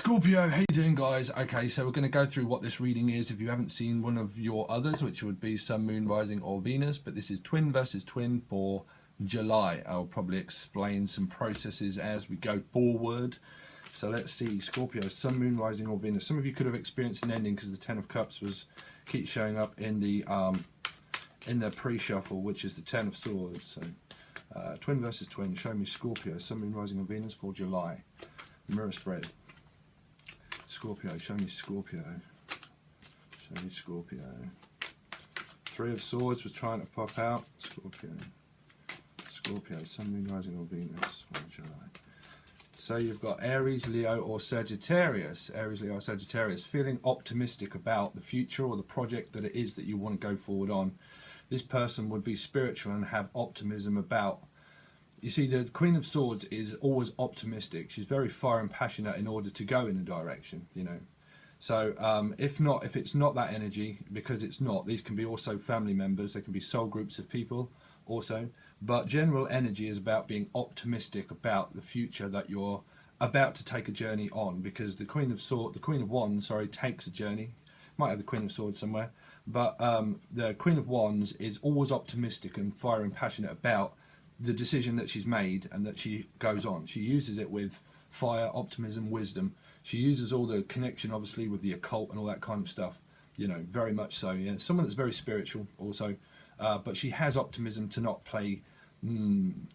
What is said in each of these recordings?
Scorpio, how you doing, guys? Okay, so we're going to go through what this reading is if you haven't seen one of your others, which would be Sun, Moon, Rising or Venus, but this is twin versus twin for July. I'll probably explain some processes as we go forward. So let's see, Scorpio, Sun, Moon, Rising or Venus. Some of you could have experienced an ending because the Ten of Cups keeps showing up in the pre-shuffle, which is the Ten of Swords. So twin versus twin, show me Scorpio, Sun, Moon, Rising or Venus for July. Mirror spread. Scorpio, show me Scorpio. Show me Scorpio. Three of Swords was trying to pop out. Scorpio. Scorpio, Sun, Moon, Rising or Venus for July. So you've got Aries, Leo or Sagittarius. Aries, Leo or Sagittarius. Feeling optimistic about the future or the project that it is that you want to go forward on. This person would be spiritual and have optimism about. You see, the Queen of Swords is always optimistic. She's very fire and passionate in order to go in a direction, you know. So if it's not that energy, because it's not, these can be also family members, they can be soul groups of people also. But general energy is about being optimistic about the future that you're about to take a journey on, because the Queen of Wands, takes a journey. Might have the Queen of Swords somewhere, but the Queen of Wands is always optimistic and fire and passionate about the decision that she's made and that she goes on. She uses it with fire, optimism, wisdom. She uses all the connection, obviously, with the occult and all that kind of stuff, you know, very much so. Yeah, someone that's very spiritual also, but she has optimism to not play.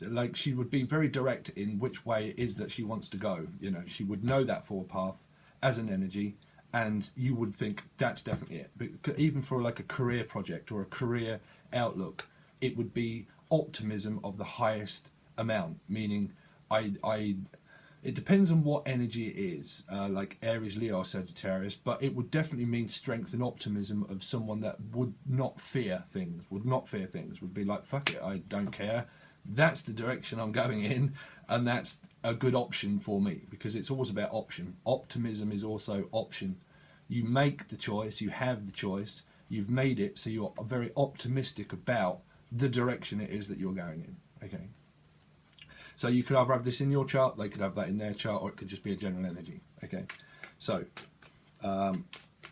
Like, she would be very direct in which way it is that she wants to go. You know, she would know that forward path as an energy, and you would think that's definitely it. But even for like a career project or a career outlook, it would be optimism of the highest amount, meaning it depends on what energy it is, like Aries, Leo, Sagittarius, but it would definitely mean strength and optimism of someone that would not fear things, would be like, fuck it, I don't care, that's the direction I'm going in, and that's a good option for me, because it's always about option. Optimism is also option. You make the choice, you have the choice, you've made it, so you're very optimistic about the direction it is that you're going in. Okay, so you could either have this in your chart, they could have that in their chart, or it could just be a general energy. Okay, so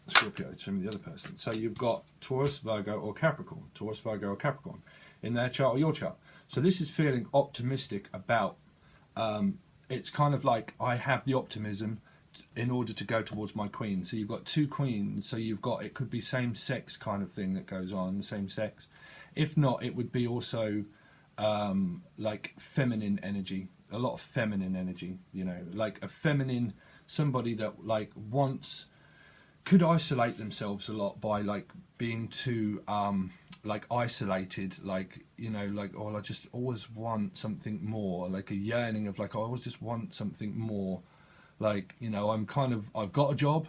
Scorpio, show me the other person. So you've got Taurus, Virgo or Capricorn. Taurus, Virgo or Capricorn in their chart or your chart. So this is feeling optimistic about, it's kind of like, I have the optimism in order to go towards my queen. So you've got two queens, so you've got, it could be same sex kind of thing that goes on, same sex. If not, it would be also like feminine energy, a lot of feminine energy, you know, like a feminine, somebody that like could isolate themselves a lot by like being too like isolated, like, you know, like, oh, I just always want something more, like a yearning of like, I always just want something more, like, you know, I've got a job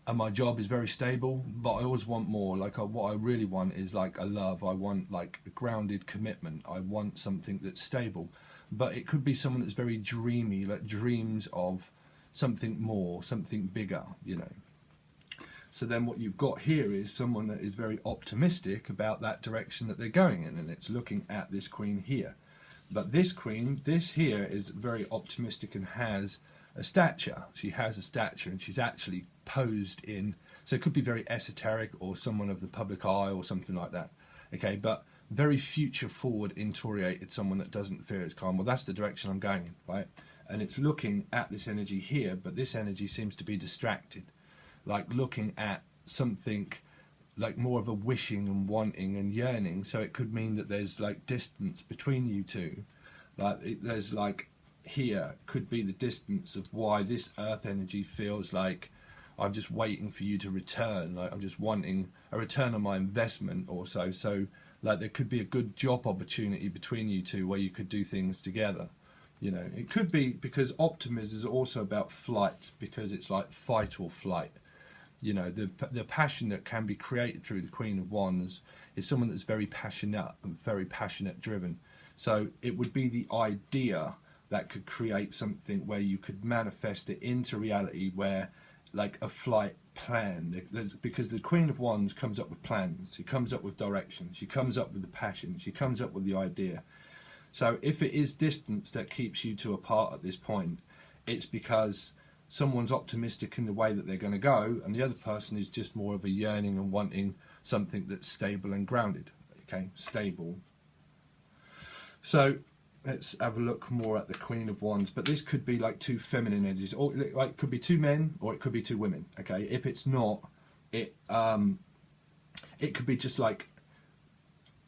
and my job is very stable, but I always want more. Like, what I really want is like a love. I want like a grounded commitment. I want something that's stable. But it could be someone that's very dreamy, like dreams of something more, something bigger, you know. So then what you've got here is someone that is very optimistic about that direction that they're going in, and it's looking at this queen here. But this queen, this here, is very optimistic and has a stature. She has a stature, and she's actually posed in, so it could be very esoteric or someone of the public eye or something like that. Okay, but very future forward, intoriated, someone that doesn't fear its calm. Well, that's the direction I'm going in, right? And it's looking at this energy here, but this energy seems to be distracted, like looking at something like more of a wishing and wanting and yearning. So it could mean that there's like distance between you two, like there's like, here could be the distance of why this earth energy feels like I'm just waiting for you to return, like I'm just wanting a return on my investment or so. So like there could be a good job opportunity between you two where you could do things together, you know. It could be because optimism is also about flight, because it's like fight or flight, you know. The passion that can be created through the Queen of Wands is someone that's very passionate and very passionate driven. So it would be the idea that could create something where you could manifest it into reality, where like a flight plan, because the Queen of Wands comes up with plans, she comes up with direction, she comes up with the passion, she comes up with the idea. So if it is distance that keeps you two apart at this point, it's because someone's optimistic in the way that they're going to go, and the other person is just more of a yearning and wanting something that's stable and grounded. Okay, stable. So let's have a look more at the Queen of Wands. But this could be like two feminine energies, or like it could be two men, or it could be two women. Okay, if it's not, it could be just like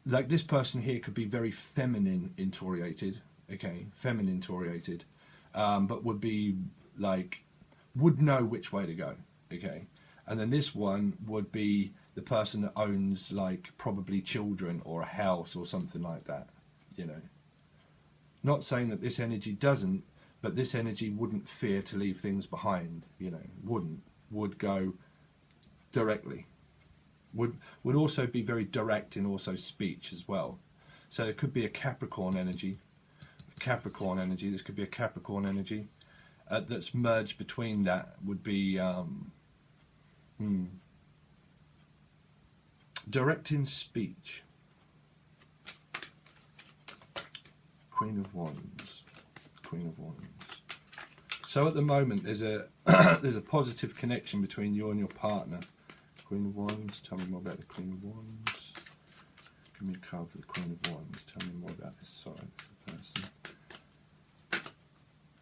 this person here could be very feminine oriented. Okay, feminine oriented, but would be like would know which way to go. Okay, and then this one would be the person that owns like probably children or a house or something like that, you know. Not saying that this energy doesn't, but this energy wouldn't fear to leave things behind, you know, would go directly. Would also be very direct in also speech as well. So it could be a Capricorn energy. This could be a Capricorn energy that's merged between that would be direct in speech. Queen of Wands. So at the moment there's a there's a positive connection between you and your partner. Queen of Wands, tell me more about the Queen of Wands. Give me a card for the Queen of Wands. Tell me more about this side of the person.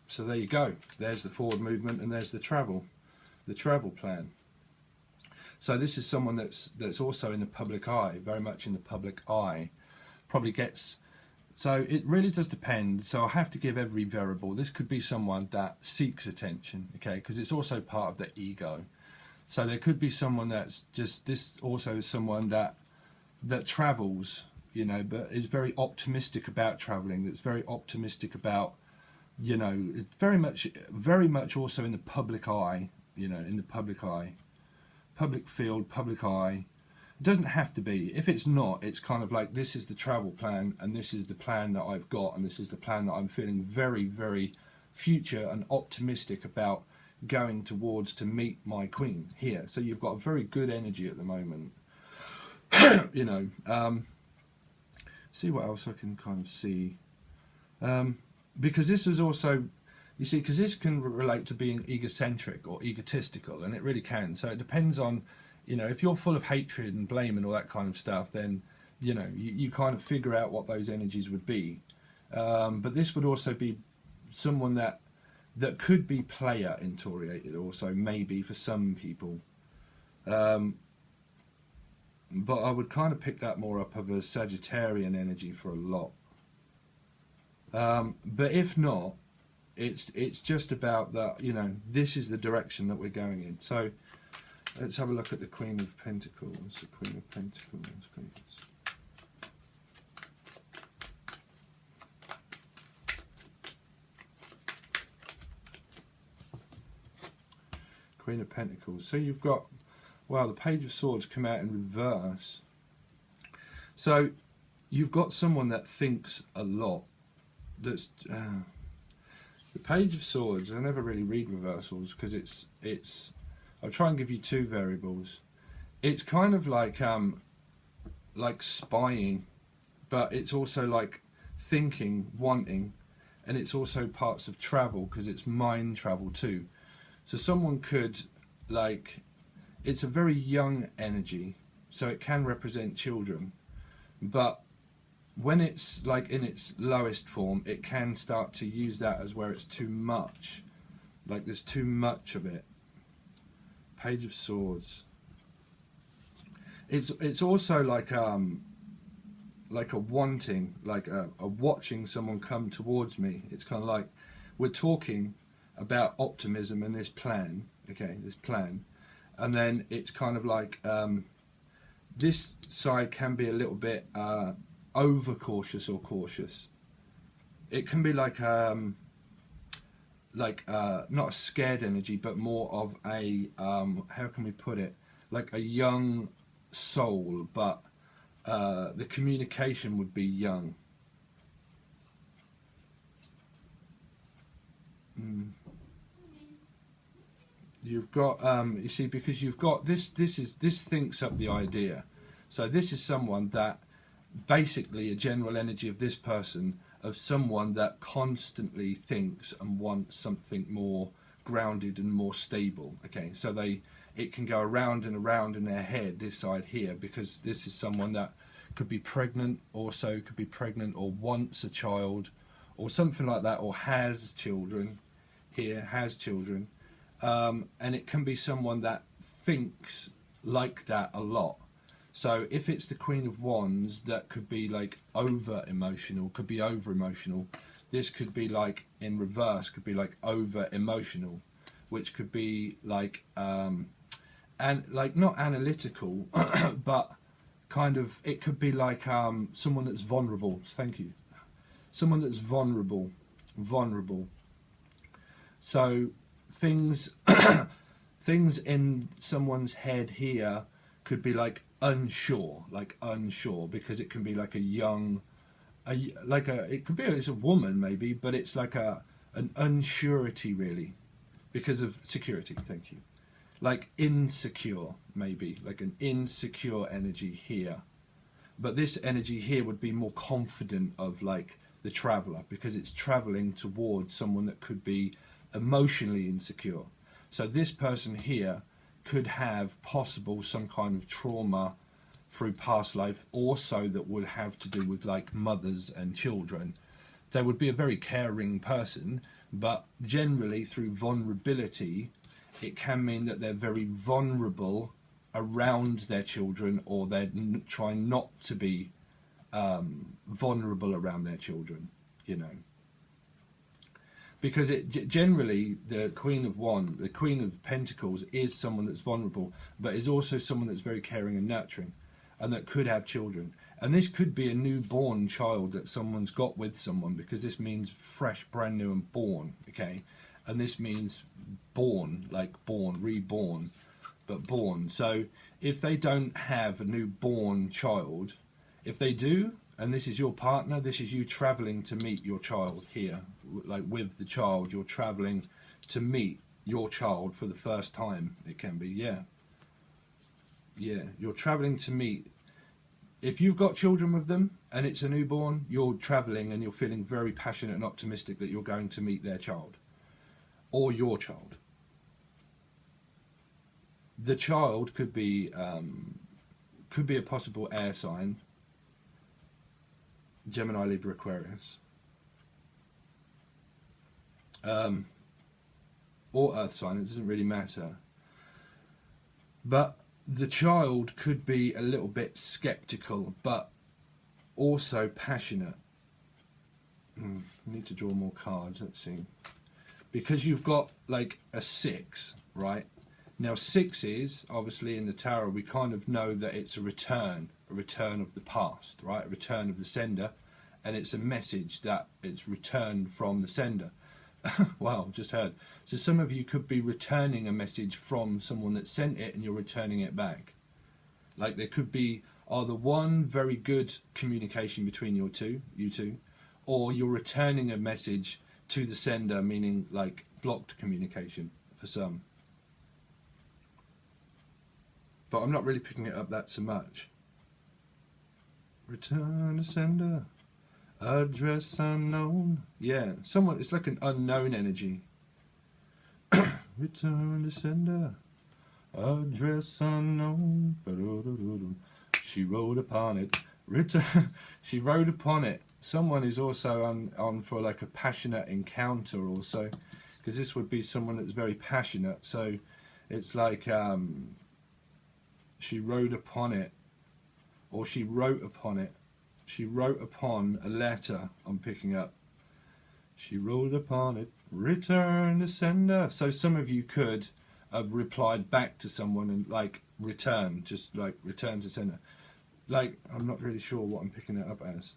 So there you go. There's the forward movement and there's the travel plan. So this is someone that's also in the public eye, very much in the public eye. Probably gets, so it really does depend. So I have to give every variable. This could be someone that seeks attention, okay, because it's also part of the ego. So there could be someone that's just, this also is someone that travels, you know, but is very optimistic about traveling. That's very optimistic about, you know, it's very much also in the public eye, you know, in the public eye. Public field, public eye. It doesn't have to be. If it's not, it's kind of like this is the travel plan and this is the plan that I've got and this is the plan that I'm feeling very, very future and optimistic about going towards to meet my queen here. So you've got a very good energy at the moment. You know, see what else I can kind of see. Because this is also, you see, because this can relate to being egocentric or egotistical, and it really can. So it depends on, you know, if you're full of hatred and blame and all that kind of stuff, then, you know, you kind of figure out what those energies would be. But this would also be someone that could be player oriented also, maybe for some people. But I would kind of pick that more up of a Sagittarian energy for a lot. But if not, it's just about that, you know, this is the direction that we're going in. So let's have a look at the Queen of Pentacles. The Queen of Pentacles, please. Queen of Pentacles. So you've got, wow, the Page of Swords come out in reverse. So you've got someone that thinks a lot. That's the Page of Swords. I never really read reversals because it's. I'll try and give you two variables. It's kind of like spying, but it's also like thinking, wanting, and it's also parts of travel because it's mind travel too. So someone could, like, it's a very young energy, so it can represent children, but when it's like in its lowest form, it can start to use that as where it's too much, like there's too much of it. Page of Swords. It's also like a wanting, like a watching someone come towards me. It's kind of like we're talking about optimism and this plan, okay, this plan, and then it's kind of like this side can be a little bit over cautious or cautious. It can be like not a scared energy, but more of a how can we put it, like a young soul, but the communication would be young. You've got you see, because you've got this thinks up the idea. So this is someone that basically a general energy of this person, of someone that constantly thinks and wants something more grounded and more stable. Okay, so it can go around and around in their head, this side here, because this is someone that could be pregnant, also could be pregnant or wants a child or something like that, or has children here, has children. And it can be someone that thinks like that a lot. So if it's the Queen of Wands, that could be like over emotional, could be over emotional. This could be like in reverse, could be like over emotional, which could be like and like not analytical but kind of, it could be like someone that's vulnerable. Thank you. Someone that's vulnerable. So things things in someone's head here could be like unsure, because it can be like a young, it could be, it's a woman maybe, but it's like an unsurety really, because of security. Thank you. Like insecure, maybe like an insecure energy here, but this energy here would be more confident of like the traveler, because it's traveling towards someone that could be emotionally insecure. So this person here could have possible some kind of trauma through past life, also that would have to do with like mothers and children. They would be a very caring person, but generally through vulnerability, it can mean that they're very vulnerable around their children, or they're trying not to be vulnerable around their children, you know. Because it generally, the Queen of Wands, the Queen of Pentacles, is someone that's vulnerable, but is also someone that's very caring and nurturing, and that could have children. And this could be a newborn child that someone's got with someone, because this means fresh, brand new, and born. Okay, and this means born, like born, reborn, but born. So if they don't have a newborn child, if they do, and this is your partner, this is you traveling to meet your child here, like with the child, you're traveling to meet your child for the first time. It can be, yeah, you're traveling to meet. If you've got children with them and it's a newborn, you're traveling and you're feeling very passionate and optimistic that you're going to meet their child or your child. The child could be a possible air sign, Gemini, Libra, Aquarius, or earth sign. It doesn't really matter. But the child could be a little bit skeptical, but also passionate. I need to draw more cards. Let's see. Because you've got like a 6, right? Now 6s, obviously in the tarot, we kind of know that it's a return of the past, right? A return of the sender, and it's a message that it's returned from the sender. Wow, just heard. So some of you could be returning a message from someone that sent it, and you're returning it back. Like there could be either one very good communication between you two, or you're returning a message to the sender, meaning like blocked communication for some. But I'm not really picking it up that so much. Return to sender. Address unknown. Yeah, someone, it's like an unknown energy. Return to sender. Address unknown. She rode upon it. She rode upon it. Someone is also on for like a passionate encounter also, because this would be someone that's very passionate. So it's like she rode upon it, or she wrote upon it. She wrote upon a letter I'm picking up. She wrote upon it, return to sender. So some of you could have replied back to someone and like return, just like return to sender. Like, I'm not really sure what I'm picking it up as.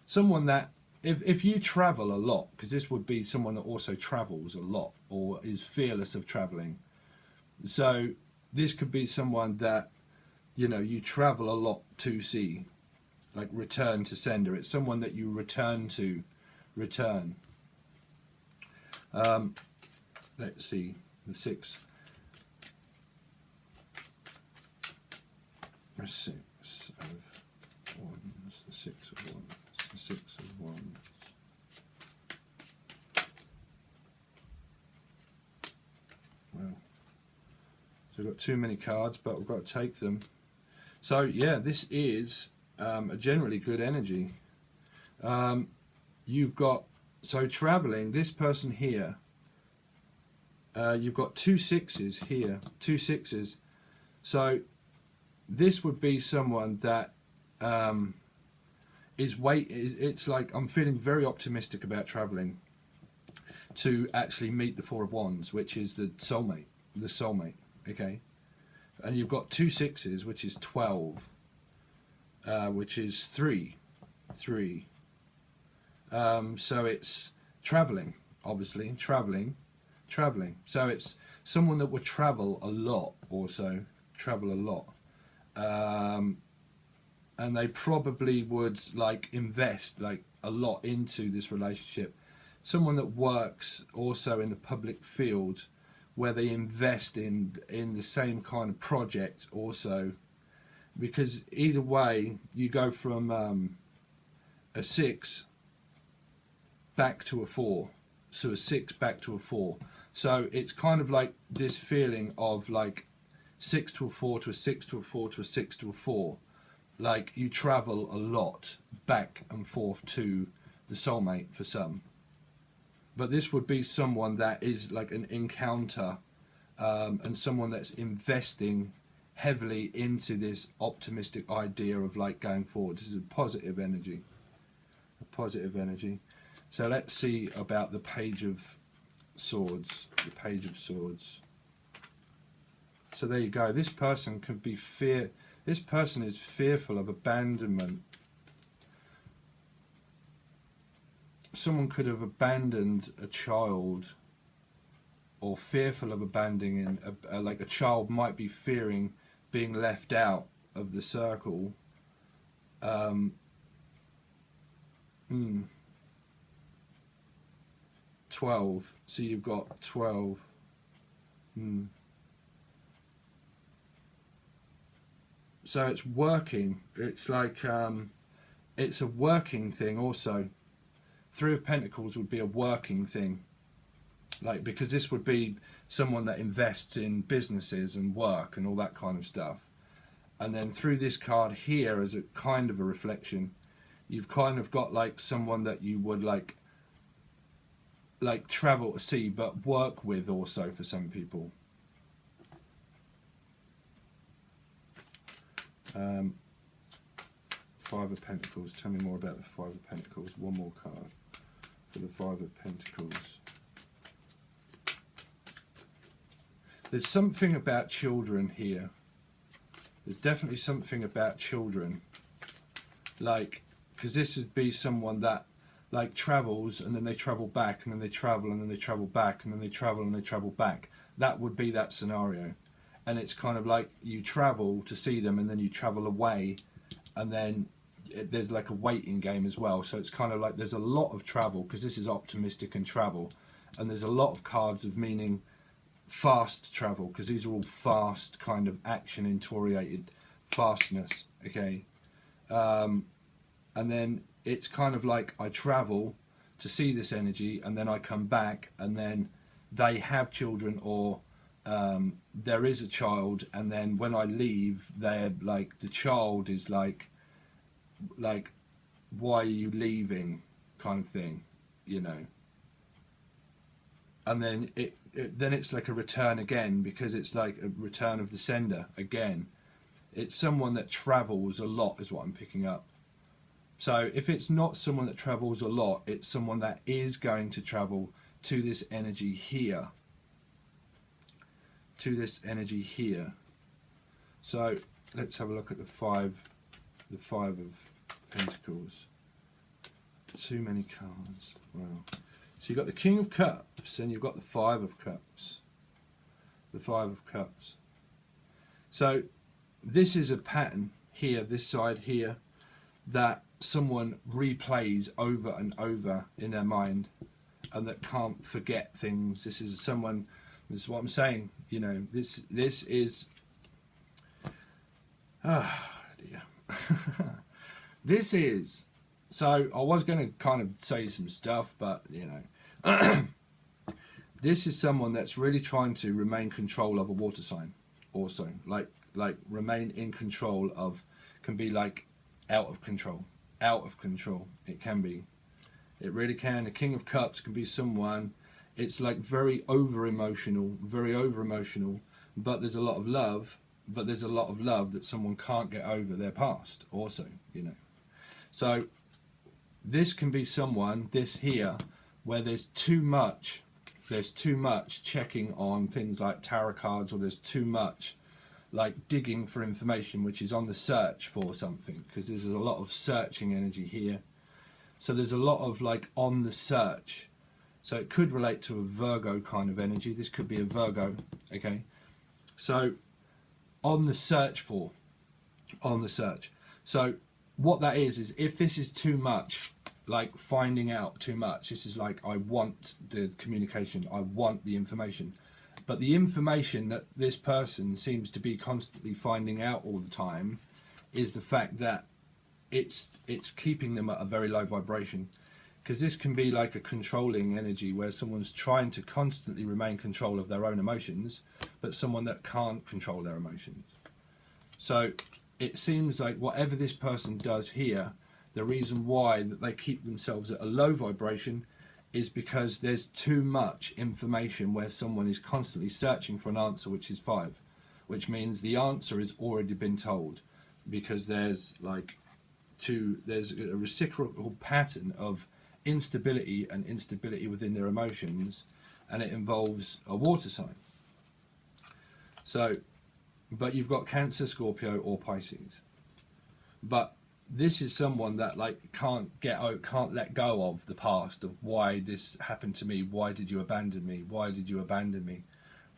Someone that, if you travel a lot, because this would be someone that also travels a lot or is fearless of traveling. So this could be someone that, you know, you travel a lot to see. Like return to sender. It's someone that you return to. Return. Let's see. The 6. The 6 of wands. The 6 of wands. The 6 of wands. Well, so we've got too many cards, but we've got to take them. So yeah, this is a generally good energy. You've got, so traveling, this person here, you've got 2 6s here, 2 6s. So this would be someone that it's like, I'm feeling very optimistic about traveling to actually meet the 4 of Wands, which is the soulmate, okay? And you've got 2 6s, which is 12, which is 3. So it's traveling, obviously, traveling. So it's someone that would travel a lot, also travel a lot, and they probably would like invest like a lot into this relationship. Someone that works also in the public field, where they invest in the same kind of project also, because either way you go from a 6 back to a 4, so a 6 back to a 4. So it's kind of like this feeling of like 6 to a 4 to a 6 to a 4 to a 6 to a 4. Like you travel a lot back and forth to the soulmate for some. But this would be someone that is like an encounter, and someone that's investing heavily into this optimistic idea of like going forward. This is a positive energy. So let's see about the Page of Swords. The Page of Swords. So there you go. This person could be This person is fearful of abandonment. Someone could have abandoned a child, or fearful of abandoning. Like a child might be fearing being left out of the circle. 12. So you've got 12. So it's working. It's like it's a working thing also. 3 of Pentacles would be a working thing, like, because this would be someone that invests in businesses and work and all that kind of stuff. And then through this card here, as a kind of a reflection, you've kind of got like someone that you would like travel to see, but work with also for some people. 5 of Pentacles. Tell me more about the 5 of Pentacles. One more card for the 5 of Pentacles. There's something about children here. There's definitely something about children. Like, because this would be someone that like travels and then they travel back and then they travel and then they travel back and then they travel and they travel back. That would be that scenario. And it's kind of like you travel to see them and then you travel away, and then there's like a waiting game as well. So it's kind of like there's a lot of travel, because this is optimistic and travel, and there's a lot of cards of meaning fast travel, because these are all fast kind of action oriented fastness, okay? And then it's kind of like I travel to see this energy and then I come back and then they have children, or there is a child, and then when I leave, they're like, the child is like why are you leaving kind of thing, you know. And then then it's like a return again, because it's like a return of the sender again. It's someone that travels a lot is what I'm picking up. So if it's not someone that travels a lot, it's someone that is going to travel to this energy here. To this energy here. So let's have a look at the 5 of Pentacles. Too many cards. Wow. So you've got the King of Cups and you've got the 5 of Cups. The 5 of Cups. So this is a pattern here, this side here, that someone replays over and over in their mind, and that can't forget things. This is someone, this is what I'm saying, you know, this is, dear. This is, so I was going to kind of say some stuff, but, you know, this is someone that's really trying to remain control of a water sign also, like remain in control of, can be like out of control, it can be, it really can. The King of Cups can be someone, it's like very over emotional, but there's a lot of love, that someone can't get over their past also, you know. So this can be someone, this here, where there's too much checking on things like tarot cards, or there's too much like digging for information, which is on the search for something, because there's a lot of searching energy here. So there's a lot of like on the search. So it could relate to a Virgo kind of energy. This could be a Virgo, okay? So on the search for, So what that is if this is too much, like finding out too much, this is like, I want the communication, I want the information. But the information that this person seems to be constantly finding out all the time is the fact that it's keeping them at a very low vibration. Because this can be like a controlling energy where someone's trying to constantly remain control of their own emotions, but someone that can't control their emotions. So it seems like whatever this person does here, the reason why that they keep themselves at a low vibration is because there's too much information where someone is constantly searching for an answer, which is 5, which means the answer has already been told, because there's a reciprocal pattern of instability within their emotions, and it involves a water sign. So, but you've got Cancer, Scorpio, or Pisces. But this is someone that like can't let go of the past, of why this happened to me, why did you abandon me, why did you abandon me,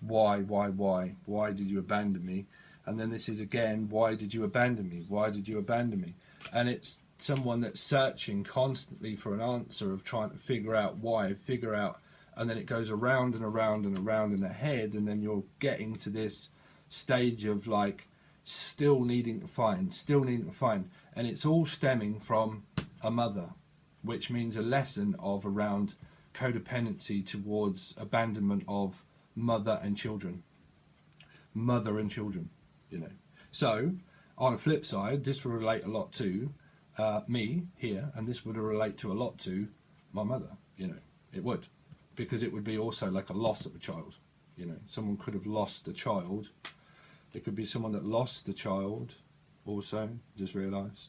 why did you abandon me, and then this is again, why did you abandon me, and it's someone that's searching constantly for an answer, of trying to figure out why, and then it goes around and around and around in the head, and then you're getting to this stage of like still needing to find, and it's all stemming from a mother, which means a lesson of around codependency towards abandonment of mother and children, you know. So on a flip side, this will relate a lot to me here, and this would relate to a lot to my mother, you know. It would, because it would be also like a loss of a child, you know. Someone could have lost a child. It could be someone that lost a child also, just realised.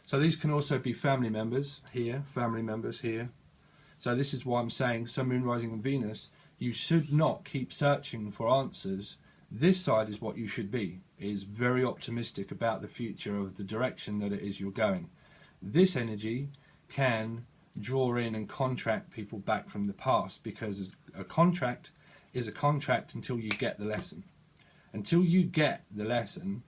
So these can also be family members here. So this is why I'm saying Sun, Moon, Rising and Venus, you should not keep searching for answers. This side is what you should be, is very optimistic about the future, of the direction that it is you're going. This energy can draw in and contract people back from the past, because a contract is a contract until you get the lesson. Until you get the lesson,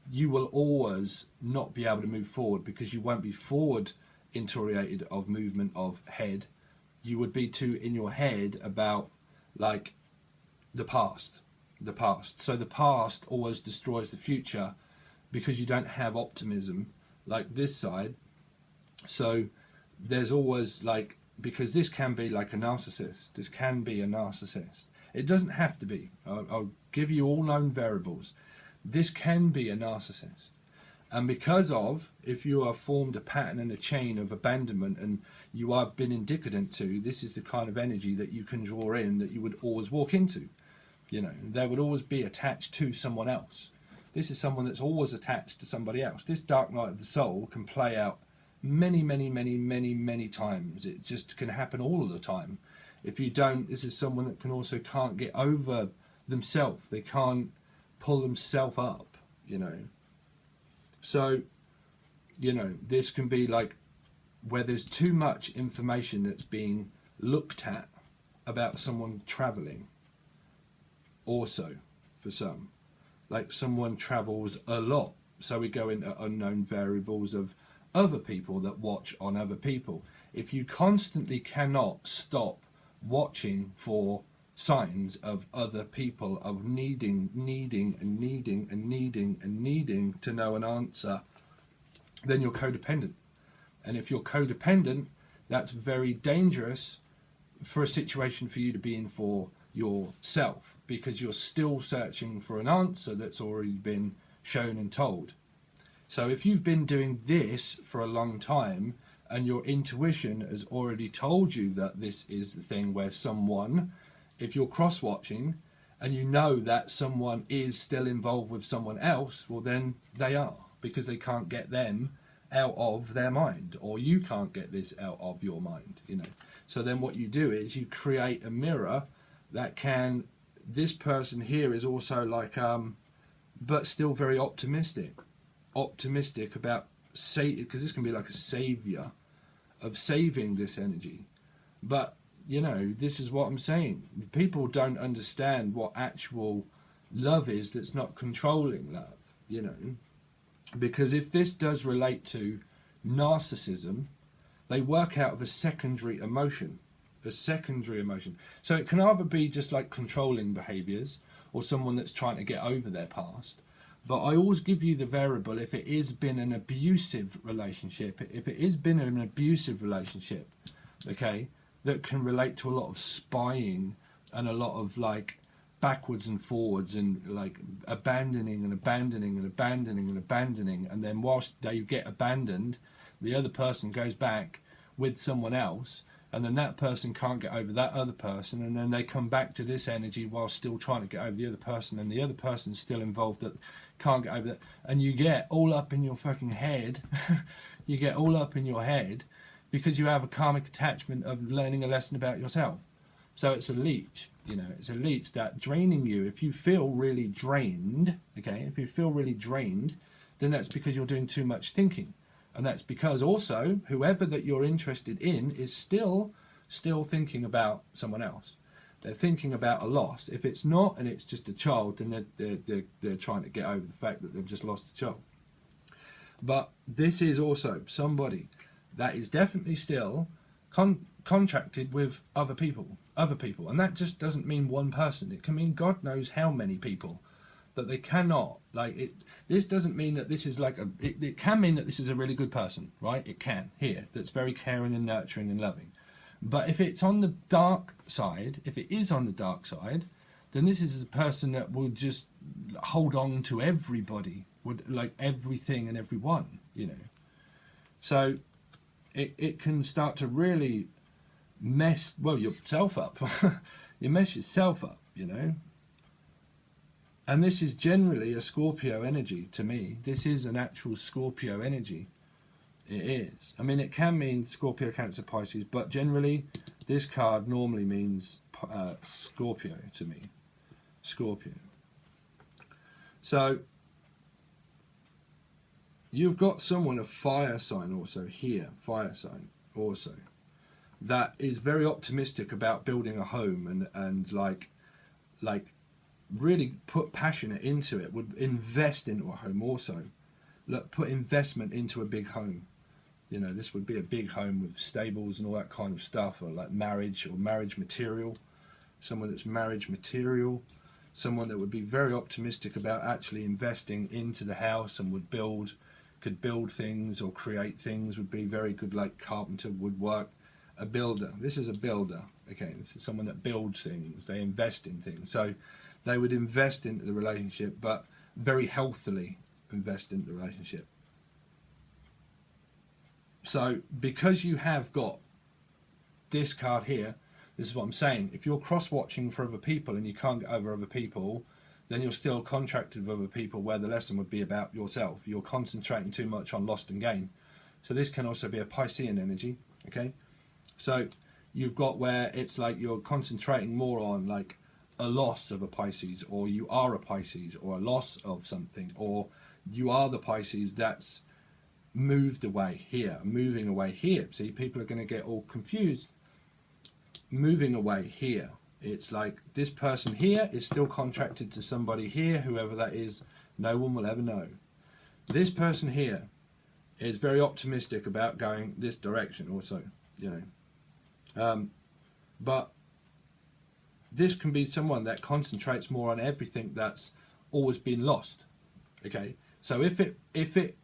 you will always not be able to move forward, because you won't be forward oriented of movement of head. You would be too in your head about like the past. So the past always destroys the future, because you don't have optimism like this side. So there's always like, because this can be like a narcissist. It doesn't have to be. I'll give you all known variables. This can be a narcissist. And because of, if you have formed a pattern and a chain of abandonment and you have been indicated to, this is the kind of energy that you can draw in, that you would always walk into. You know, they would always be attached to someone else. This is someone that's always attached to somebody else. This dark night of the soul can play out many times. It just can happen all of the time. If you don't, this is someone that can't get over themselves. They can't pull themselves up, you know. So, you know, this can be like where there's too much information that's being looked at about someone traveling. Also, for some, like someone travels a lot. So we go into unknown variables of other people that watch on other people. If you constantly cannot stop watching for signs of other people, of needing to know an answer, then you're codependent. And if you're codependent, that's very dangerous, for a situation for you to be in for yourself, because you're still searching for an answer that's already been shown and told. So if you've been doing this for a long time and your intuition has already told you that this is the thing where someone, if you're cross-watching and you know that someone is still involved with someone else, well then they are, because they can't get them out of their mind, or you can't get this out of your mind, you know. So then what you do is you create a mirror that can, this person here is also like, but still very optimistic about, because this can be like a savior of saving this energy. But, you know, this is what I'm saying. People don't understand what actual love is that's not controlling love, you know. Because if this does relate to narcissism, they work out of a secondary emotion. So it can either be just like controlling behaviors, or someone that's trying to get over their past. But I always give you the variable if it has been an abusive relationship. If it has been an abusive relationship, okay, that can relate to a lot of spying and a lot of like backwards and forwards and like abandoning, and then whilst they get abandoned, the other person goes back with someone else, and then that person can't get over that other person, and then they come back to this energy while still trying to get over the other person, and the other person's still involved that can't get over that, and you get all up in your fucking head. You get all up in your head because you have a karmic attachment of learning a lesson about yourself. So it's a leech, you know, it's a leech that draining you. If you feel really drained, okay, if you feel really drained, then that's because you're doing too much thinking. And that's because also whoever that you're interested in is still thinking about someone else. They're thinking about a loss. If it's not, and it's just a child, then they're trying to get over the fact that they've just lost a child. But this is also somebody that is definitely still contracted with other people, and that just doesn't mean one person. It can mean God knows how many people. That they cannot, like, it. This doesn't mean that this is like a, it can mean that this is a really good person, right? It can, here, that's very caring and nurturing and loving. But if it's on the dark side, if it is on the dark side, then this is a person that will just hold on to everybody, would like everything and everyone, you know. So it can start to really mess, well, yourself up. You mess yourself up, you know. And this is generally a Scorpio energy to me. This is an actual Scorpio energy. It is. I mean, it can mean Scorpio, Cancer, Pisces, but generally this card normally means Scorpio to me. Scorpio. So you've got someone, a fire sign also here, fire sign also, that is very optimistic about building a home and like really put passion into it, would invest into a home also. Look, put investment into a big home. You know, this would be a big home with stables and all that kind of stuff, or like marriage or marriage material. Someone that's marriage material. Someone that would be very optimistic about actually investing into the house and could build things or create things, would be very good, like carpenter, woodwork. A builder. This is a builder. Okay, this is someone that builds things. They invest in things. So they would invest into the relationship, but very healthily invest into the relationship. So because you have got this card here, this is what I'm saying. If you're cross-watching for other people and you can't get over other people, then you're still contracted with other people, where the lesson would be about yourself. You're concentrating too much on lost and gain. So this can also be a Piscean energy, okay? So you've got where it's like you're concentrating more on like a loss of a Pisces, or you are a Pisces, or a loss of something, or you are the Pisces that's moved away here, moving away here. See, people are going to get all confused. Moving away here. It's like this person here is still contracted to somebody here, whoever that is, no one will ever know. This person here is very optimistic about going this direction also, you know. But this can be someone that concentrates more on everything that's always been lost. Okay, so if it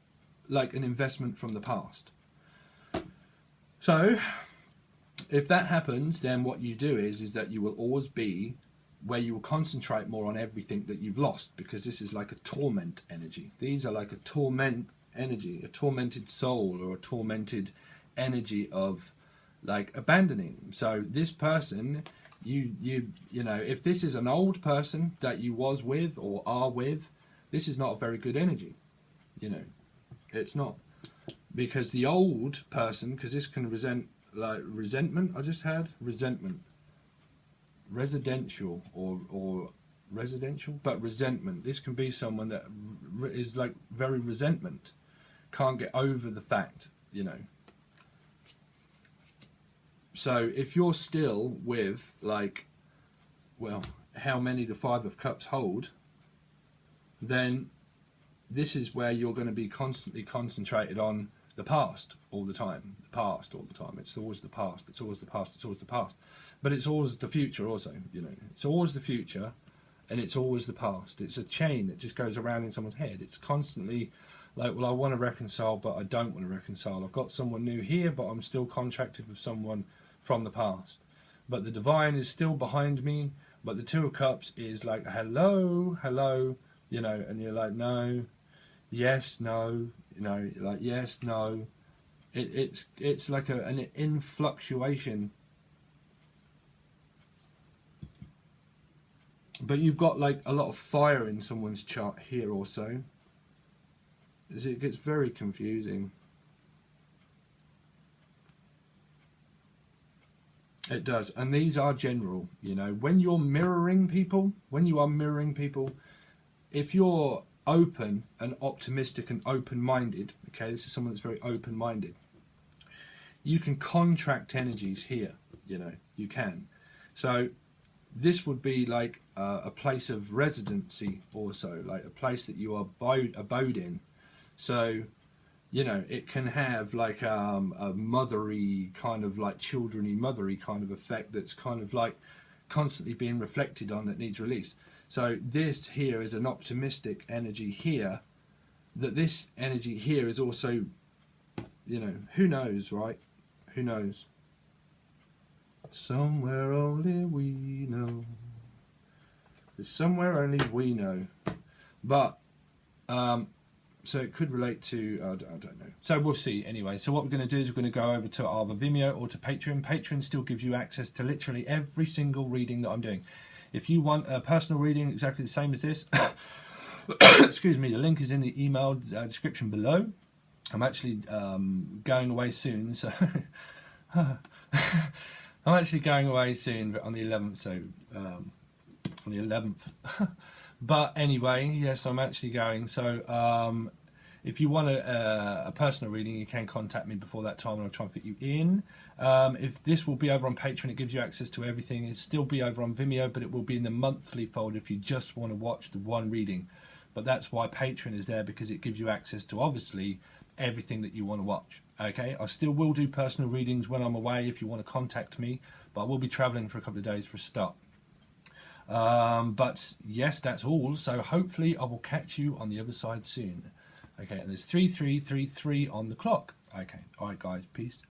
like an investment from the past. So if that happens, then what you do is that you will always be where you will concentrate more on everything that you've lost, because this is like a torment energy. These are like a torment energy, a tormented soul, or a tormented energy of like abandoning. So this person, you know, if this is an old person that you was with or are with, this is not a very good energy. You know, it's not, because the old person, because this can resentment. I just had resentment, residential or residential, but resentment. This can be someone that is like very resentment, can't get over the fact, you know. So if you're still with like, well, how many the Five of Cups hold, then this is where you're going to be constantly concentrated on the past all the time. The past all the time. It's always the past. It's always the past. It's always the past. But it's always the future also, you know. It's always the future and it's always the past. It's a chain that just goes around in someone's head. It's constantly like, well, I want to reconcile, but I don't want to reconcile. I've got someone new here, but I'm still contracted with someone from the past. But the divine is still behind me. But the Two of Cups is like, hello, hello, you know, and you're like, no, yes, no, you know, like, yes, no. It's like an influctuation. But you've got like a lot of fire in someone's chart here also. It gets very confusing. It does. And these are general, you know. When you're mirroring people, if you're open and optimistic and open-minded, okay, this is someone that's very open-minded, you can contract energies here, you know, you can. So this would be like a place of residency also, like a place that you abode in. So, you know, it can have like a mothery kind of like children-y, mothery kind of effect that's kind of like constantly being reflected on, that needs release. So this here is an optimistic energy here, that this energy here is also, you know, who knows, right? Who knows? Somewhere only we know. There's somewhere only we know. But, so it could relate to, I don't know. So we'll see anyway. So what we're going to do is we're going to go over to either Vimeo or to Patreon. Patreon still gives you access to literally every single reading that I'm doing. If you want a personal reading exactly the same as this, excuse me, the link is in the email description below. I'm actually going away soon, so I'm actually going away soon on the 11th. So on the 11th. But anyway, yes, I'm actually going. So if you want a personal reading, you can contact me before that time and I'll try and fit you in. If this will be over on Patreon, it gives you access to everything. It'll still be over on Vimeo, but it will be in the monthly folder if you just want to watch the one reading. But that's why Patreon is there, because it gives you access to obviously everything that you want to watch. Okay, I still will do personal readings when I'm away if you want to contact me, but I will be traveling for a couple of days for a start. But yes, that's all. So hopefully I will catch you on the other side soon. Okay, and there's 3333 on the clock. Okay, all right, guys, peace.